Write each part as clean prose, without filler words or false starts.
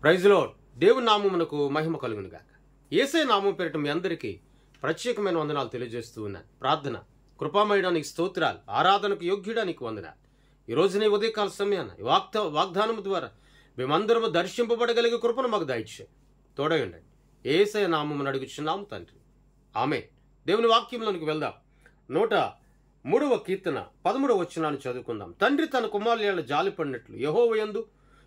Praise lord. దేవుని నామమునకు మహిమ కలుగును గాక. యేసయ్య నామం పేరిట మీ అందరికీ ప్రత్యేకమైన వందనాలు తెలియజేస్తూ ఉన్నాను. ప్రార్థన. కృపామయుడానికి స్తోత్రాలు, ఆరాధనకు యోగ్యుడానికి వందనాలు. ఈ రోజునే ఉదయకాల సమయాన ఈ వాగ్దానము ద్వారా మేమందరము దర్శింపబడగలిగే కృపను మాకు దయచేయండి. తోడయండి. యేసయ్య నామమును అడుగుచున్నాము తండ్రి. ఆమేన్. దేవుని వాక్యంలోనికి వెళ్దాం. 103వ కీర్తన 13వ వచనాన్ని చదువుకుందాం. తండ్రి తన కుమారుల జాలిపడినట్లు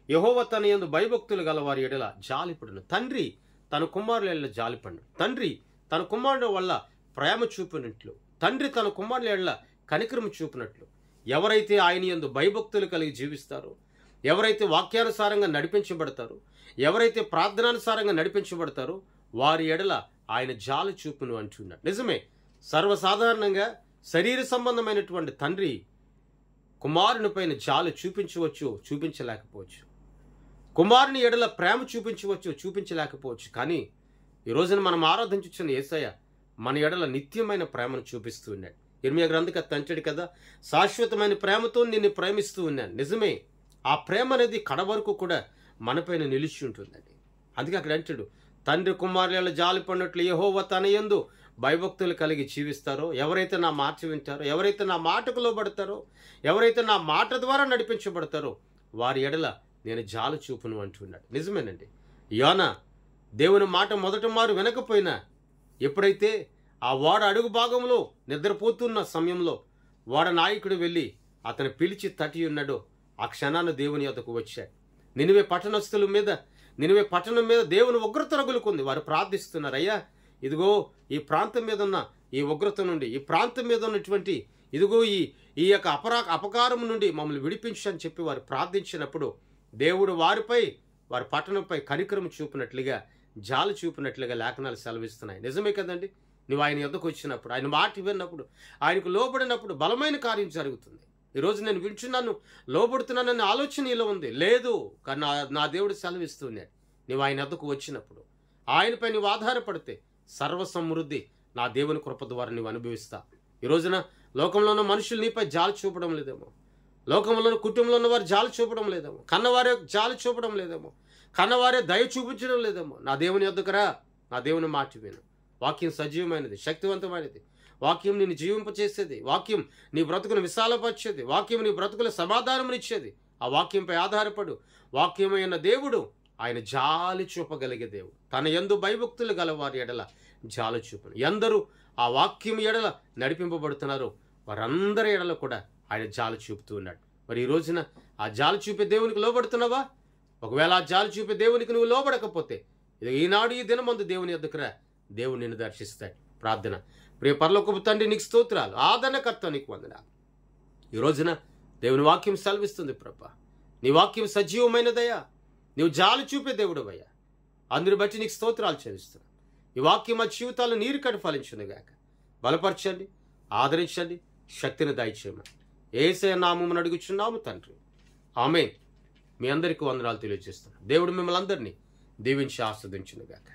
యెహోవా తన యందు భయభక్తులు గల వారి ఎడల జాలిపడును. తండ్రి తన కుమారుల ఎడల జాలిపడును. తండ్రి తన కుమారుడు వల్ల ప్రేమ చూపినట్లు, తండ్రి తన కుమారుల ఎడల కనికరము చూపినట్లు ఎవరైతే ఆయన యందు భయభక్తులు కలిగి జీవిస్తారో, ఎవరైతే వాక్యానుసారంగా నడిపించబడతారో, ఎవరైతే ప్రార్థనానుసారంగా నడిపించబడతారో వారి ఎడల ఆయన జాలి చూపును అంటున్నాడు. నిజమే, సర్వసాధారణంగా శరీర సంబంధమైనటువంటి తండ్రి కుమారుని పైన జాలి చూపించవచ్చు, చూపించలేకపోవచ్చు. కుమారుని ఎడల ప్రేమ చూపించవచ్చు, చూపించలేకపోవచ్చు. కానీ ఈ రోజున మనం ఆరాధించుచున్న యేసయ్య మన ఎడల నిత్యమైన ప్రేమను చూపిస్తూ ఉన్నాడు. ఇర్మియా గ్రంథకర్త అంటాడు కదా, శాశ్వతమైన ప్రేమతో నిన్ను ప్రేమిస్తూ ఉన్నాను. నిజమే, ఆ ప్రేమ అనేది కడవరకు కూడా మనపైన నిలిచి ఉంటుందండి. అందుకే అక్కడ అంటాడు, తండ్రి కుమారుల జాలి పడినట్లు యెహోవా తన యందు భయభక్తులు కలిగి జీవిస్తారో, ఎవరైతే నా మాట వింటారో, ఎవరైతే నా మాటకు లోబడతారో, ఎవరైతే నా మాట ద్వారా నడిపించబడతారో వారి ఎడల నేను జాలి చూపును అంటున్నాడు. నిజమేనండి. యోనా దేవుని మాట మొదటి మారు వినకపోయినా ఎప్పుడైతే ఆ ఓడ అడుగు భాగంలో నిద్రపోతున్న సమయంలో ఓడ నాయకుడు వెళ్ళి అతను పిలిచి తట్టి ఉన్నాడో ఆ క్షణాన్ని దేవుని యొద్దకు వచ్చాడు. నినివే పట్టణం మీద దేవుని ఉగ్రత రగులుకుంది. వారు ప్రార్థిస్తున్నారు, అయ్యా ఇదిగో ఈ ప్రాంతం మీద ఉన్న ఈ ఉగ్రత నుండి, ఈ ప్రాంతం మీద ఉన్నటువంటి ఇదిగో ఈ యొక్క అపకారం నుండి మమ్మల్ని విడిపించు అని చెప్పి వారు ప్రార్థించినప్పుడు దేవుడు వారి పట్టణంపై కనికరం చూపినట్లుగా, జాలి చూపినట్లుగా లేఖనాలు సెలవిస్తున్నాయి. నిజమే కదండి. నువ్వు ఆయన యొద్దకు వచ్చినప్పుడు, ఆయన మాట విన్నప్పుడు, ఆయనకు లోబడినప్పుడు బలమైన కార్యం జరుగుతుంది. ఈరోజు నేను వింటున్నాను, లోబడుతున్నానని ఆలోచన ఇలా ఉంది. లేదు, కానీ నా దేవుడు సెలవిస్తున్నాడు. నువ్వు ఆయన యొద్దకు వచ్చినప్పుడు, ఆయనపై నువ్వు ఆధారపడితే సర్వసమృద్ధి నా దేవుని కృప ద్వారా నువ్వు అనుభవిస్తా. ఈ రోజున లోకంలో ఉన్న మనుషులు నీపై జాలి చూపడం లేదేమో, లోకంలో కుటుంబంలో ఉన్న వారు జాలి చూపడం లేదేమో, కన్నవారే జాలి చూపడం లేదేమో, కన్నవారే దయ చూపించడం లేదేమో. నా దేవుని యొద్దకురా, నా దేవుని మాట విను. వాక్యం సజీవమైనది, శక్తివంతమైనది. వాక్యం నిన్ను జీవింపచేసేది. వాక్యం నీ బ్రతుకును విశాలపరిచేది. వాక్యం నీ బ్రతుకుల సమాధానమునిచ్చేది. ఆ వాక్యంపై ఆధారపడు. వాక్యమైన దేవుడు ఆయన జాలి చూపగలిగే దేవుడు. తన యందు భయభక్తులు గల వారి ఎడల జాలి చూపును. ఎందరూ ఆ వాక్యం ఎడల నడిపింపబడుతున్నారో వారందరి ఎడల కూడా ఆయన జాలి చూపుతూ ఉన్నాడు. మరి ఈ రోజున ఆ జాలి చూపే దేవునికి లోబడుతున్నావా? ఒకవేళ ఆ జాలి చూపే దేవునికి నువ్వు లోబడకపోతే ఈనాడు ఈ దినమందు దేవుని యొద్దకు రా, దేవుడు నిన్ను దర్శిస్తాడు. ప్రార్థన. ప్రియ పరలోకపు తండ్రి, నీకు స్తోత్రాలు, ఆదరణకర్త నీకు వందనాలు. ఈ రోజున దేవుని వాక్యం సెలవిస్తుంది ప్రభా, నీ వాక్యం సజీవమైనదయ్యా, నీవు జాలి చూపే దేవుడు అయ్యా. అందుని బట్టి నీకు స్తోత్రాలు చెల్లిస్తున్నాను. ఈ వాక్యం మా జీవితాలు నీరు కట్టి ఫలించునుగాక. బలపరచండి, ఆదరించండి, శక్తిని దయచేయమని యేసయ్య నామమున అడుగుచున్నాము తండ్రి. ఆమేన్. మీ అందరికీ వందనాలు తెలియజేస్తున్నాను. దేవుడు మిమ్మల్ని అందరినీ దీవించి ఆస్వాదించునుగాక.